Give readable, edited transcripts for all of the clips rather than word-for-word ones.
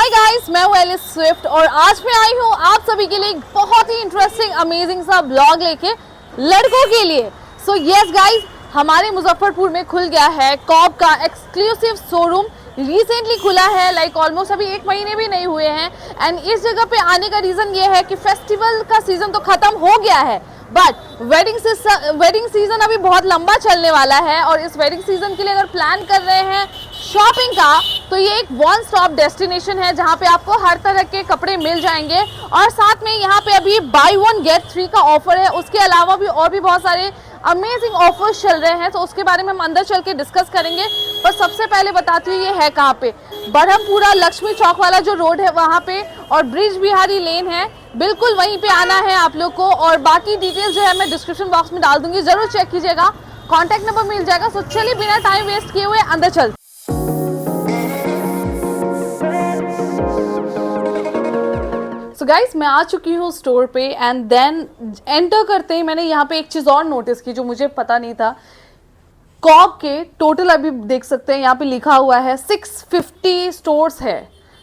Hi guys, मैं हूँ Alice Swift और आज मैं आई हूँ आप सभी के लिए एक बहुत ही इंटरेस्टिंग अमेजिंग सा ब्लॉग लेके लड़कों के लिए। सो यस गाइस, हमारे मुजफ्फरपुर में खुल गया है कॉब का एक्सक्लूसिव शोरूम। रिसेंटली खुला है, लाइक ऑलमोस्ट अभी 1 महीने भी नहीं हुए हैं। एंड इस जगह पे आने का रीज़न ये है कि फेस्टिवल का सीज़न तो ख़त्म हो गया है, बट वेडिंग सीजन अभी बहुत लंबा चलने वाला है। और इस वेडिंग सीजन के लिए अगर प्लान कर रहे हैं शॉपिंग का, तो ये एक वन स्टॉप डेस्टिनेशन है जहाँ पे आपको हर तरह के कपड़े मिल जाएंगे। और साथ में यहाँ पे अभी बाय 1 गेट 3 का ऑफर है। उसके अलावा भी और भी बहुत सारे अमेजिंग ऑफर्स चल रहे हैं, तो उसके बारे में हम अंदर चल के डिस्कस करेंगे। पर सबसे पहले बताती हूँ ये है कहाँ पे। बरहमपुरा लक्ष्मी चौक वाला जो रोड है वहाँ पे, और ब्रिज बिहारी लेन है, बिल्कुल वहीं पे आना है आप लोग को। और बाकी डिटेल्स जो है मैं डिस्क्रिप्शन बॉक्स में डाल दूंगी, जरूर चेक कीजिएगा, कॉन्टैक्ट नंबर मिल जाएगा। सो चलिए बिना टाइम वेस्ट किए हुए अंदर चल। सो गाइस, मैं आ चुकी हूँ स्टोर पे एंड देन एंटर करते ही मैंने यहाँ पे एक चीज़ और नोटिस की जो मुझे पता नहीं था। कॉब के टोटल अभी देख सकते हैं यहाँ पे लिखा हुआ है 650 स्टोर्स है।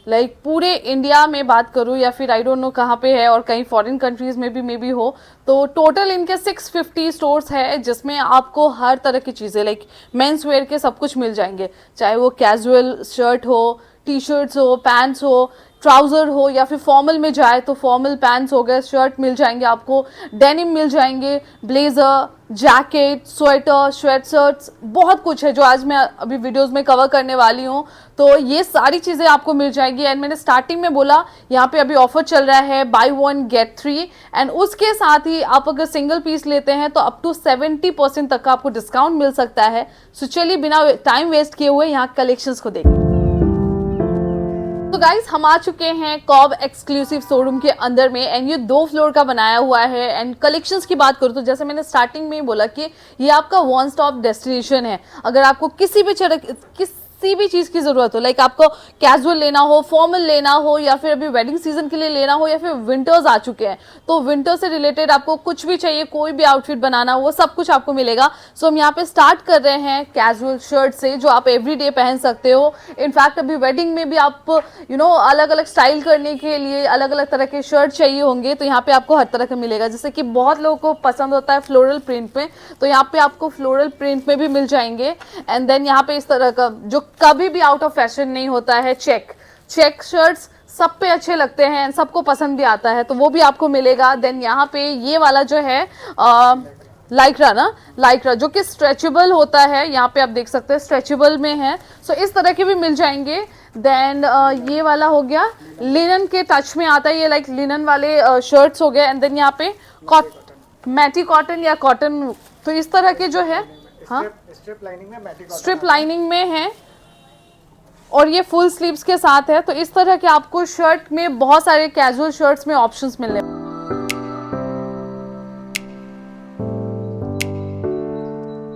लाइक पूरे इंडिया में बात करूँ या फिर आई डोंट नो कहाँ पे है, और कहीं फॉरेन कंट्रीज में भी मे बी हो, तो टोटल इनके 650 स्टोर्स है जिसमें आपको हर तरह की चीज़ें लाइक मेंस वेयर के सब कुछ मिल जाएंगे। चाहे वो कैजुअल शर्ट हो, टी शर्ट्स हो, पैंट्स हो, ट्राउज़र हो, या फिर फॉर्मल में जाए तो फॉर्मल पैंट्स हो गए, शर्ट मिल जाएंगे आपको, डेनिम मिल जाएंगे, blazer, jacket, sweater, sweat shirts, बहुत कुछ है जो आज मैं अभी वीडियोस में कवर करने वाली हूँ। तो ये सारी चीज़ें आपको मिल जाएगी। एंड मैंने स्टार्टिंग में बोला यहाँ पे अभी ऑफर चल रहा है बाय 1 गेट 3, एंड उसके साथ ही आप अगर सिंगल पीस लेते हैं तो अप टू 70% तक का आपको डिस्काउंट मिल सकता है। सो चलिए बिना टाइम वेस्ट किए हुए यहाँ कलेक्शंस को देखें। तो गाइस, हम आ चुके हैं कॉब एक्सक्लूसिव शोरूम के अंदर में, एंड ये 2 फ्लोर का बनाया हुआ है। एंड कलेक्शंस की बात करूँ तो जैसे मैंने स्टार्टिंग में ही बोला कि ये आपका वन स्टॉप डेस्टिनेशन है। अगर आपको किसी भी चीज़ की ज़रूरत हो, लाइक आपको कैजुअल लेना हो, फॉर्मल लेना हो, या फिर अभी वेडिंग सीजन के लिए लेना हो, या फिर विंटर्स आ चुके हैं तो विंटर से रिलेटेड आपको कुछ भी चाहिए, कोई भी आउटफिट बनाना हो, वो सब कुछ आपको मिलेगा। सो हम यहाँ पे स्टार्ट कर रहे हैं कैजुअल शर्ट से जो आप एवरीडे पहन सकते हो। इनफैक्ट अभी वेडिंग में भी आप अलग अलग स्टाइल करने के लिए अलग अलग तरह के शर्ट चाहिए होंगे, तो यहाँ पे आपको हर तरह का मिलेगा। जैसे कि बहुत लोगों को पसंद होता है फ्लोरल प्रिंट में, तो यहाँ पे आपको फ्लोरल प्रिंट में भी मिल जाएंगे। एंड देन यहाँ पे इस तरह का जो कभी भी आउट ऑफ फैशन नहीं होता है, चेक शर्ट्स सब पे अच्छे लगते हैं, सबको पसंद भी आता है, तो वो भी आपको मिलेगा। देन यहाँ पे ये वाला जो है लाइक्रा जो कि स्ट्रेचेबल होता है, यहाँ पे आप देख सकते हैं स्ट्रेचेबल में है। सो इस तरह के भी मिल जाएंगे। देन ये वाला हो गया, लिनन के टच में आता है, ये लाइक लिनन वाले शर्ट्स हो गए। एंड देन यहाँ पे मैटी कॉटन या कॉटन, तो इस तरह के जो है, हाँ स्ट्रिप लाइनिंग में है, और ये फुल स्लीव्स के साथ है। तो इस तरह के आपको शर्ट में बहुत सारे कैजुअल शर्ट्स में ऑप्शंस मिलने।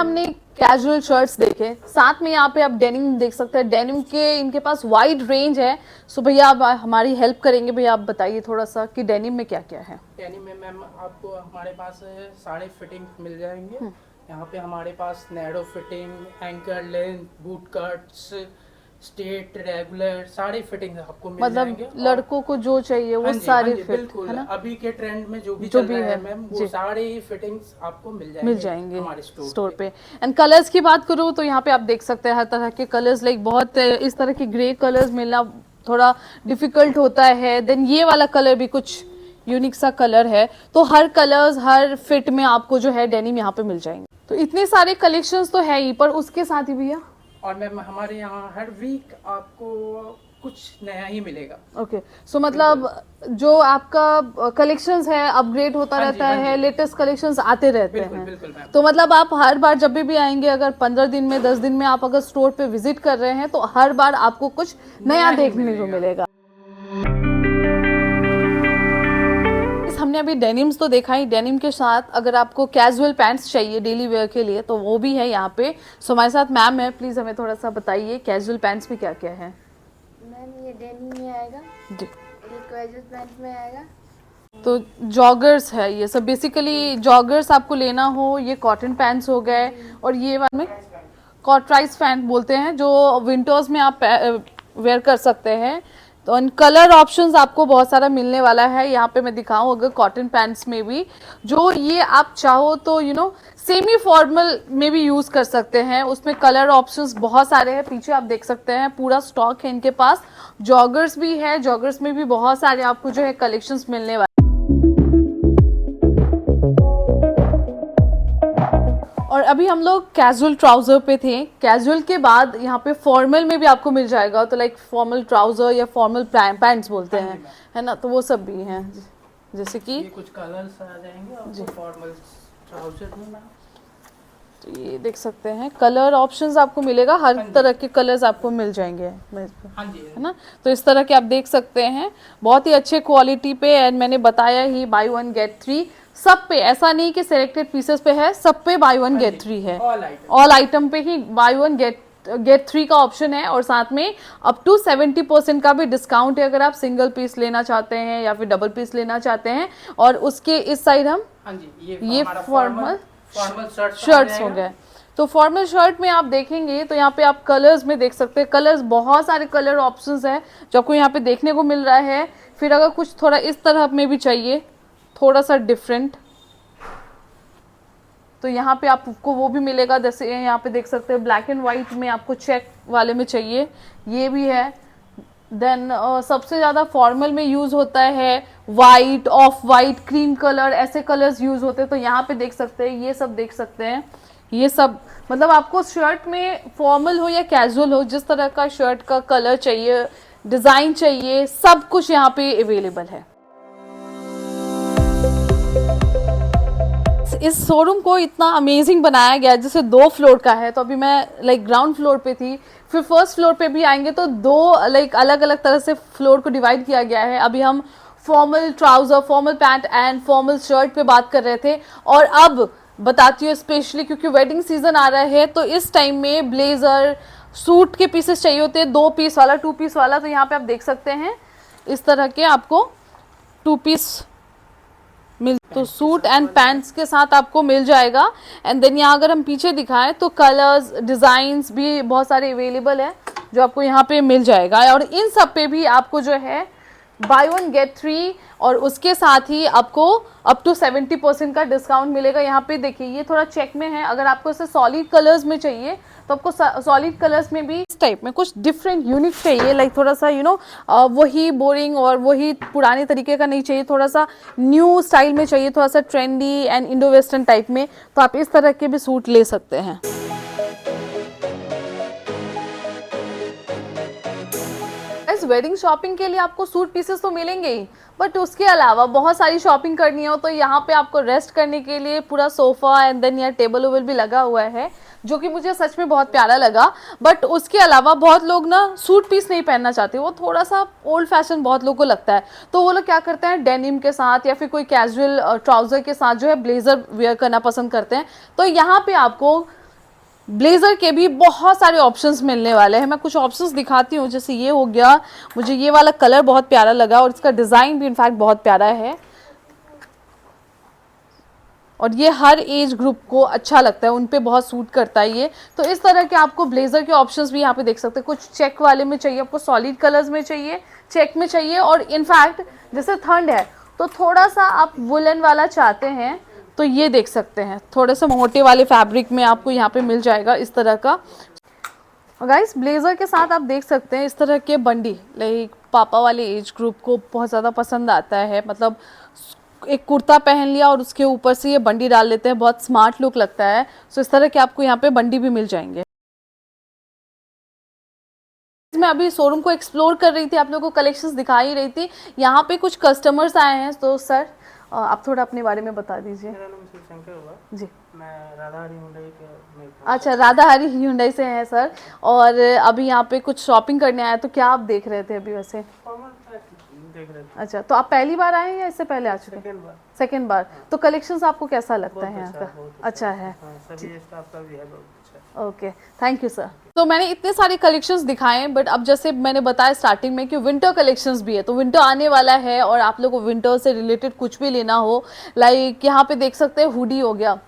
हमने कैजुअल शर्ट्स देखे, साथ में यहाँ पे आप डेनिम देख सकते हैं। डेनिम के इनके पास वाइड रेंज है। सो भैया आप हमारी हेल्प करेंगे, भैया आप बताइए थोड़ा सा कि डेनिम में क्या क्या है। डेनिम में मैम आपको हमारे पास सारे फिटिंग मिल जाएंगे। यहाँ पे हमारे पास narrow fitting, ankle length, boot cuts, straight, regular, सारे फिटिंग आपको मिल जाएंगे। लड़कों को जो चाहिए वो सारे फिट है ना। अभी के ट्रेंड में जो भी चल रहा है मैम, वो सारे फिटिंग्स आपको मिल जाएंगे हमारे स्टोर पे। एंड कलर्स की बात करूँ तो यहाँ पे आप देख सकते हैं हर तरह के कलर्स, लाइक बहुत इस तरह के ग्रे कलर्स मिलना थोड़ा डिफिकल्ट होता है। देन ये वाला कलर भी कुछ यूनिक सा कलर है। तो हर कलर्स हर फिट में आपको जो है डेनिम यहाँ पे मिल जाएंगे। तो इतने सारे कलेक्शंस तो है ही, पर उसके साथ ही भैया और मैम हमारे यहाँ हर वीक आपको कुछ नया ही मिलेगा। ओके, सो मतलब जो आपका कलेक्शंस है अपग्रेड होता रहता है, लेटेस्ट कलेक्शंस आते रहते हैं। बिल्कुल तो मतलब आप हर बार जब भी आएंगे, अगर 15 दिन में 10 दिन में आप अगर स्टोर पे विजिट कर रहे हैं, तो हर बार आपको कुछ नया देखने को मिलेगा। हमने अभी डेनिम्स तो देखा ही, डेनिम के साथ अगर आपको कैजुअल पैंट्स चाहिए डेली वेयर के लिए तो वो भी है यहाँ पे। सो हमारे साथ मैम है, प्लीज हमें थोड़ा सा बताइए कैजुअल पैंट्स में क्या क्या है। मैम ये डेनिम में आएगा जी, ये कैजुअल पैंट में आएगा। तो जॉगर्स है ये सब, बेसिकली जॉगर्स आपको लेना हो, ये कॉटन पैंट्स हो गए, और ये वाले में कॉटराइज पैंट बोलते हैं जो विंटर्स में आप वेयर कर सकते हैं। तो कलर ऑप्शंस आपको बहुत सारा मिलने वाला है। यहाँ पे मैं दिखाऊं अगर कॉटन पैंट्स में भी, जो ये आप चाहो तो सेमी फॉर्मल में भी यूज कर सकते हैं, उसमें कलर ऑप्शंस बहुत सारे हैं। पीछे आप देख सकते हैं पूरा स्टॉक है इनके पास। जॉगर्स भी है, जॉगर्स में भी बहुत सारे आपको जो है कलेक्शंस मिलने वाले। और अभी हम लोग कैजुअल ट्राउजर पे थे। कैजुअल के बाद यहाँ पे फॉर्मल में भी आपको मिल जाएगा, तो लाइक फॉर्मल ट्राउजर या फॉर्मल पैंट्स बोलते हैं, है ना, तो वो सब भी हैं। जैसे कि ये कुछ कलर्स आ जाएंगे आपको फॉर्मल ट्राउजर में। तो ये देख सकते हैं कलर ऑप्शंस आपको मिलेगा, हर तरह के कलर्स आपको मिल जाएंगे, हाँ जी, है ना। तो इस तरह के आप देख सकते हैं बहुत ही अच्छे क्वालिटी पे। एंड मैंने बताया ही बाय 1 गेट 3 सब पे, ऐसा नहीं कि सिलेक्टेड पीसेस पे है, सब पे बाय 1 गेट 3 है। ऑल आइटम पे ही बाय 1 गेट 3 का ऑप्शन है। और साथ में अप टू 70% का भी डिस्काउंट है अगर आप सिंगल पीस लेना चाहते हैं या फिर डबल पीस लेना चाहते हैं। और उसके इस साइड हम ये फॉर्मल शर्ट्स हो गए। तो फॉर्मल शर्ट में आप देखेंगे तो यहाँ पे आप कलर्स में देख सकते हैं, कलर्स बहुत सारे कलर ऑप्शंस हैं जो आपको यहाँ पे देखने को मिल रहा है। फिर अगर कुछ थोड़ा इस तरह में भी चाहिए, थोड़ा सा डिफरेंट, तो यहाँ पे आपको वो भी मिलेगा। जैसे यहाँ पे देख सकते हैं ब्लैक एंड व्हाइट में आपको चेक वाले में चाहिए, ये भी है। देन सबसे ज़्यादा फॉर्मल में यूज़ होता है white, of white, cream colour, ऐसे कलर्स यूज़ होते हैं। तो यहाँ पे देख सकते हैं, ये सब देख सकते हैं, ये सब मतलब आपको शर्ट में फॉर्मल हो या कैजुअल हो, जिस तरह का शर्ट का कलर चाहिए, डिज़ाइन चाहिए, सब कुछ यहाँ पे अवेलेबल है। इस शोरूम को इतना अमेजिंग बनाया गया है, जैसे 2 फ्लोर का है। तो अभी मैं लाइक ग्राउंड फ्लोर पे थी, फिर फर्स्ट फ्लोर पे भी आएंगे तो 2 लाइक अलग अलग तरह से फ्लोर को डिवाइड किया गया है। अभी हम formal trouser, formal pant and formal shirt पे बात कर रहे थे। और अब बताती हूँ स्पेशली क्योंकि वेडिंग सीजन आ रहा है, तो इस टाइम में ब्लेजर, सूट के पीसेस चाहिए होते हैं, 2 पीस वाला, 2 पीस वाला। तो यहाँ पे आप देख सकते हैं इस तरह के आपको 2 पीस तो सूट एंड पैंट्स के साथ आपको मिल जाएगा। एंड देन यहाँ अगर हम पीछे दिखाएं तो कलर्स, डिजाइन्स भी बहुत सारे अवेलेबल है जो आपको यहाँ पे मिल जाएगा। और इन सब पे भी आपको जो है बाय 1 गेट 3 और उसके साथ ही आपको अप टू 70% का डिस्काउंट मिलेगा। यहाँ पे देखिए ये थोड़ा चेक में है, अगर आपको इसे सॉलिड कलर्स में चाहिए तो आपको सॉलिड कलर्स में भी इस टाइप में कुछ डिफरेंट यूनिक चाहिए, लाइक थोड़ा सा वही बोरिंग और वही पुराने तरीके का नहीं चाहिए, थोड़ा सा न्यू स्टाइल में चाहिए, थोड़ा सा trendy and Indo western type में, तो आप इस तरह के भी सूट ले सकते हैं। वेडिंग शॉपिंग के लिए आपको सूट पीसेस तो मिलेंगे ही, बट उसके अलावा बहुत सारी शॉपिंग करनी हो तो यहाँ पे आपको रेस्ट करने के लिए पूरा सोफा एंड देन यहाँ टेबल वेबल भी लगा हुआ है, जो कि मुझे सच में बहुत प्यारा लगा। बट उसके अलावा बहुत लोग ना सूट पीस नहीं पहनना चाहते, वो थोड़ा सा ओल्ड फैशन बहुत लोगों को लगता है, तो वो लोग क्या करते हैं डेनिम के साथ या फिर कोई कैजुअल ट्राउजर के साथ जो है ब्लेजर वेयर करना पसंद करते हैं। तो यहाँ पे आपको ब्लेजर के भी बहुत सारे ऑप्शंस मिलने वाले हैं। मैं कुछ ऑप्शंस दिखाती हूँ, जैसे ये हो गया, मुझे ये वाला कलर बहुत प्यारा लगा और इसका डिज़ाइन भी इनफैक्ट बहुत प्यारा है और ये हर एज ग्रुप को अच्छा लगता है, उन पे बहुत सूट करता है ये। तो इस तरह के आपको ब्लेजर के ऑप्शंस भी यहाँ पे देख सकते हैं। कुछ चेक वाले में चाहिए, आपको सॉलिड कलर्स में चाहिए, चेक में चाहिए, और इनफैक्ट जैसे ठंड है तो थोड़ा सा आप वुलन वाला चाहते हैं तो ये देख सकते हैं, थोड़े से मोटे वाले फैब्रिक में आपको यहाँ पे मिल जाएगा इस तरह का। और गाइस ब्लेजर के साथ आप देख सकते हैं इस तरह के बंडी, लाइक पापा वाले एज ग्रुप को बहुत ज़्यादा पसंद आता है, मतलब एक कुर्ता पहन लिया और उसके ऊपर से ये बंडी डाल लेते हैं, बहुत स्मार्ट लुक लगता है। सो इस तरह के आपको यहाँ पे बंडी भी मिल जाएंगे। मैं अभी शोरूम को एक्सप्लोर कर रही थी, आप लोगों को कलेक्शंस दिखा ही रही थी। यहाँ पे कुछ कस्टमर्स आए हैं, तो सर आप थोड़ा अपने बारे में बता दीजिए। मेरा नाम शिवशंकर हुआ जी, मैं राधा हरी हुंडई के। अच्छा, राधा हरी हुंडई से हैं सर, और अभी यहाँ पे कुछ शॉपिंग करने आए, तो क्या आप देख रहे थे अभी वैसे? देख रहे थे। अच्छा, तो आप पहली बार आए हैं या इससे पहले आ चुके हैं? सेकेंड बार। तो कलेक्शंस आपको कैसा लगता है यहाँ का? अच्छा है, सभी स्टाफ का भी है, बहुत अच्छा। Okay, thank you sir. तो मैंने इतने सारे कलेक्शंस दिखाए, बट अब जैसे मैंने बताया स्टार्टिंग में कि विंटर कलेक्शंस भी है, तो विंटर आने वाला है और आप लोग को विंटर से रिलेटेड कुछ भी लेना हो, लाइक यहाँ पे देख सकते हैं हुडी हो गया,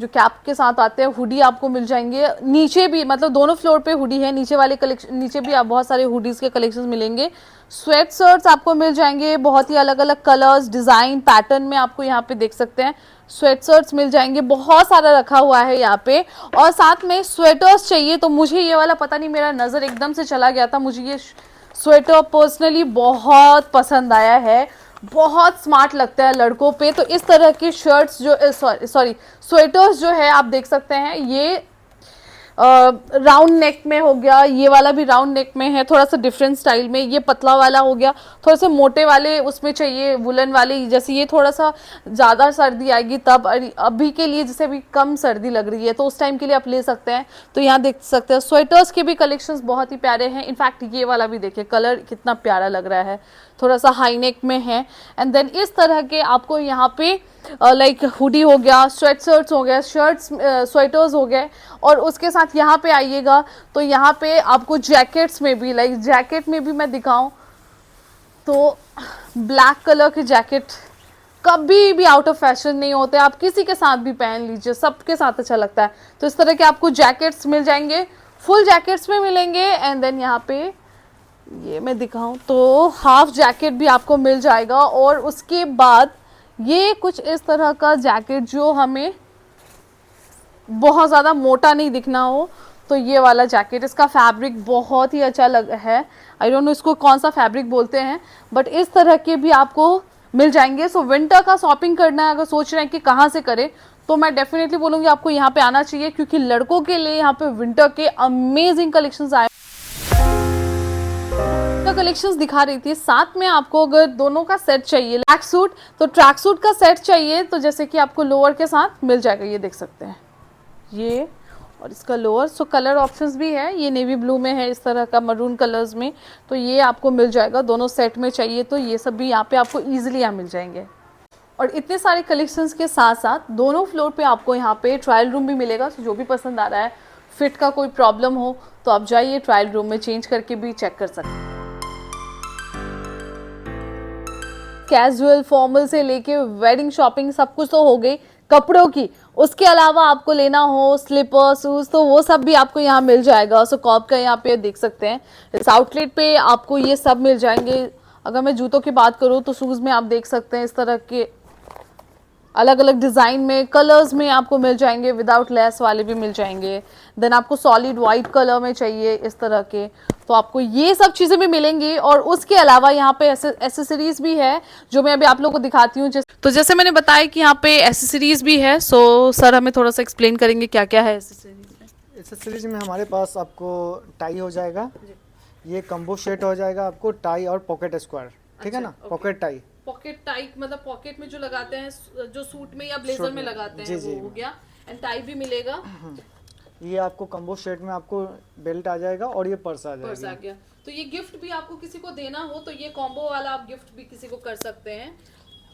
जो कैप के साथ आते हैं, हुडी आपको मिल जाएंगे। नीचे भी मतलब दोनों फ्लोर पे हुडी है, नीचे वाले कलेक्शन, नीचे भी आप बहुत सारे हुडीज के कलेक्शंस मिलेंगे। स्वेट शर्ट्स आपको मिल जाएंगे, बहुत ही अलग अलग कलर्स, डिजाइन, पैटर्न में आपको यहाँ पे देख सकते हैं स्वेट शर्ट्स मिल जाएंगे, बहुत सारा रखा हुआ है यहाँ पे। और साथ में स्वेटर्स चाहिए तो मुझे ये वाला पता नहीं मेरा नजर एकदम से चला गया था, मुझे ये स्वेटर पर्सनली बहुत पसंद आया है, बहुत स्मार्ट लगता है लड़कों पे। तो इस तरह की शर्ट्स जो सॉरी स्वेटर्स जो है आप देख सकते हैं, ये राउंड नेक में हो गया, ये वाला भी राउंड नेक में है, थोड़ा सा डिफरेंट स्टाइल में। ये पतला वाला हो गया, थोड़े से मोटे वाले उसमें चाहिए, वुलन वाले, जैसे ये थोड़ा सा ज़्यादा सर्दी आएगी तब, अभी के लिए जैसे अभी कम सर्दी लग रही है तो उस टाइम के लिए आप ले सकते हैं। तो यहाँ देख सकते हैं स्वेटर्स के भी कलेक्शंस बहुत ही प्यारे हैं। इनफैक्ट ये वाला भी देखिए, कलर कितना प्यारा लग रहा है, थोड़ा सा हाई नेक में है। एंड देन इस तरह के आपको यहाँ पे लाइक हुडी हो गया, स्वेट शर्ट्स हो गया, शर्ट्स स्वेटर्स हो गए। और उसके साथ यहाँ पे आइएगा तो यहाँ पे आपको जैकेट्स में भी, लाइक जैकेट में भी मैं दिखाऊं तो ब्लैक कलर के जैकेट कभी भी आउट ऑफ फैशन नहीं होते, आप किसी के साथ भी पहन लीजिए, सबके साथ अच्छा लगता है। तो इस तरह के आपको जैकेट्स मिल जाएंगे, फुल जैकेट्स में मिलेंगे। एंड देन यहाँ पे ये मैं दिखाऊं तो हाफ जैकेट भी आपको मिल जाएगा। और उसके बाद ये कुछ इस तरह का जैकेट जो हमें बहुत ज़्यादा मोटा नहीं दिखना हो, तो ये वाला जैकेट, इसका फैब्रिक बहुत ही अच्छा लग है, आई डोंट नो इसको कौन सा फैब्रिक बोलते हैं, बट इस तरह के भी आपको मिल जाएंगे। सो विंटर का शॉपिंग करना है, अगर सोच रहे हैं कि कहाँ से करें, तो मैं डेफिनेटली बोलूँगी आपको यहाँ पे आना चाहिए, क्योंकि लड़कों के लिए यहाँ पे विंटर के अमेजिंग कलेक्शंस आए। कलेक्शंस दिखा रही थी, साथ में आपको अगर दोनों का सेट चाहिए, ट्रैक सूट, तो ट्रैक सूट का सेट चाहिए तो जैसे कि आपको लोअर के साथ मिल जाएगा, ये देख सकते हैं ये, और इसका लोअर। सो कलर ऑप्शंस भी है, ये नेवी ब्लू में है, इस तरह का मरून कलर्स में, तो ये आपको मिल जाएगा। दोनों सेट में चाहिए तो ये सब भी यहाँ पे आपको ईजिली यहाँ मिल जाएंगे। और इतने सारे कलेक्शंस के साथ साथ दोनों फ्लोर पे आपको यहाँ पे ट्रायल रूम भी मिलेगा। तो जो भी पसंद आ रहा है, फिट का कोई प्रॉब्लम हो तो आप जाइए ट्रायल रूम में, चेंज करके भी चेक कर सकते हैं। कैजुअल फॉर्मल से लेके वेडिंग शॉपिंग सब कुछ तो हो गई कपड़ों की, उसके अलावा आपको लेना हो स्लीपर शूज तो वो सब भी आपको यहाँ मिल जाएगा। सो कॉब का यहाँ पे देख सकते हैं, इस आउटलेट पे आपको ये सब मिल जाएंगे। अगर मैं जूतों की बात करूँ तो शूज में आप देख सकते हैं इस तरह के अलग अलग डिज़ाइन में, कलर्स में आपको मिल जाएंगे, विदाउट लेस वाले भी मिल जाएंगे। देन आपको सॉलिड वाइट कलर में चाहिए इस तरह के, तो आपको ये सब चीज़ें भी मिलेंगी। और उसके अलावा यहाँ पे एसेसरीज भी है जो मैं अभी आप लोगों को दिखाती हूँ। तो जैसे मैंने बताया कि यहाँ पे एसेसरीज भी है, सो सर हमें थोड़ा सा एक्सप्लेन करेंगे क्या क्या है एसेसरीज में। एसेसरीज में हमारे पास आपको टाई हो जाएगा, ये कम्बो सेट हो जाएगा आपको, टाई और पॉकेट स्क्वायर, ठीक है ना, पॉकेट टाई। पॉकेट टाई मतलब पॉकेट में जो लगाते हैं, जो सूट में या ब्लेजर में लगाते हैं, वो हो गया। एंड टाई भी मिलेगा। ये आपको कम्बो सेट में आपको बेल्ट आ जाएगा और ये पर्स आ जाएगा। आ गया। तो ये गिफ्ट भी आपको किसी को देना हो तो ये कॉम्बो वाला आप गिफ्ट भी किसी को कर सकते हैं।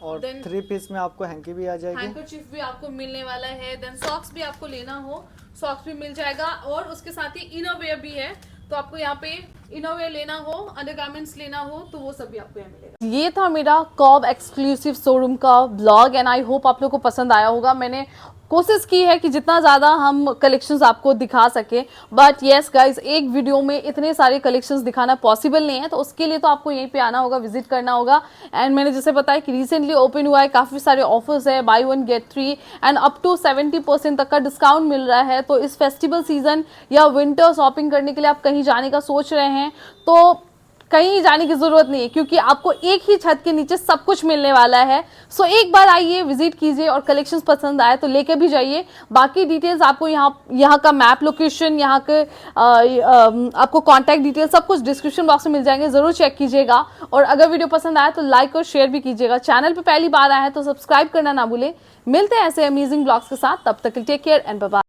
और 3 पीस में आपको हैंकी भी आ जाएगी, हैंकरचीफ भी आपको मिलने वाला है। देन सॉक्स भी आपको लेना हो, सॉक्स भी मिल जाएगा। और उसके साथ ही इनर वेयर भी है, तो आपको यहाँ पे इनोवेयर लेना हो, अंडरगारमेंट्स लेना हो तो वो सब भी आपको यहाँ मिलेगा। ये था मेरा कॉब एक्सक्लूसिव शोरूम का ब्लॉग एंड आई होप आप लोग को पसंद आया होगा। मैंने कोशिश की है कि जितना ज़्यादा हम कलेक्शंस आपको दिखा सके, बट येस गाइज एक वीडियो में इतने सारे कलेक्शंस दिखाना पॉसिबल नहीं है, तो उसके लिए तो आपको यहीं पे आना होगा, विजिट करना होगा। एंड मैंने जैसे बताया कि रिसेंटली ओपन हुआ है, काफ़ी सारे ऑफर्स है, buy 1 get 3 and up to 70% तक का डिस्काउंट मिल रहा है। तो इस फेस्टिवल सीजन या विंटर शॉपिंग करने के लिए आप कहीं जाने का सोच रहे हैं तो कहीं जाने की जरूरत नहीं है, क्योंकि आपको एक ही छत के नीचे सब कुछ मिलने वाला है। सो एक बार आइए, विजिट कीजिए और कलेक्शंस पसंद आए तो लेके भी जाइए। बाकी डिटेल्स आपको यहाँ का मैप लोकेशन, यहाँ के आपको कॉन्टैक्ट डिटेल्स सब कुछ डिस्क्रिप्शन बॉक्स में मिल जाएंगे, जरूर चेक कीजिएगा। और अगर वीडियो पसंद आए तो लाइक और शेयर भी कीजिएगा। चैनल पर पहली बार आए हैं तो सब्सक्राइब करना ना भूलें। मिलते हैं ऐसे अमेजिंग ब्लॉग्स के साथ, तब तक take care and bye bye.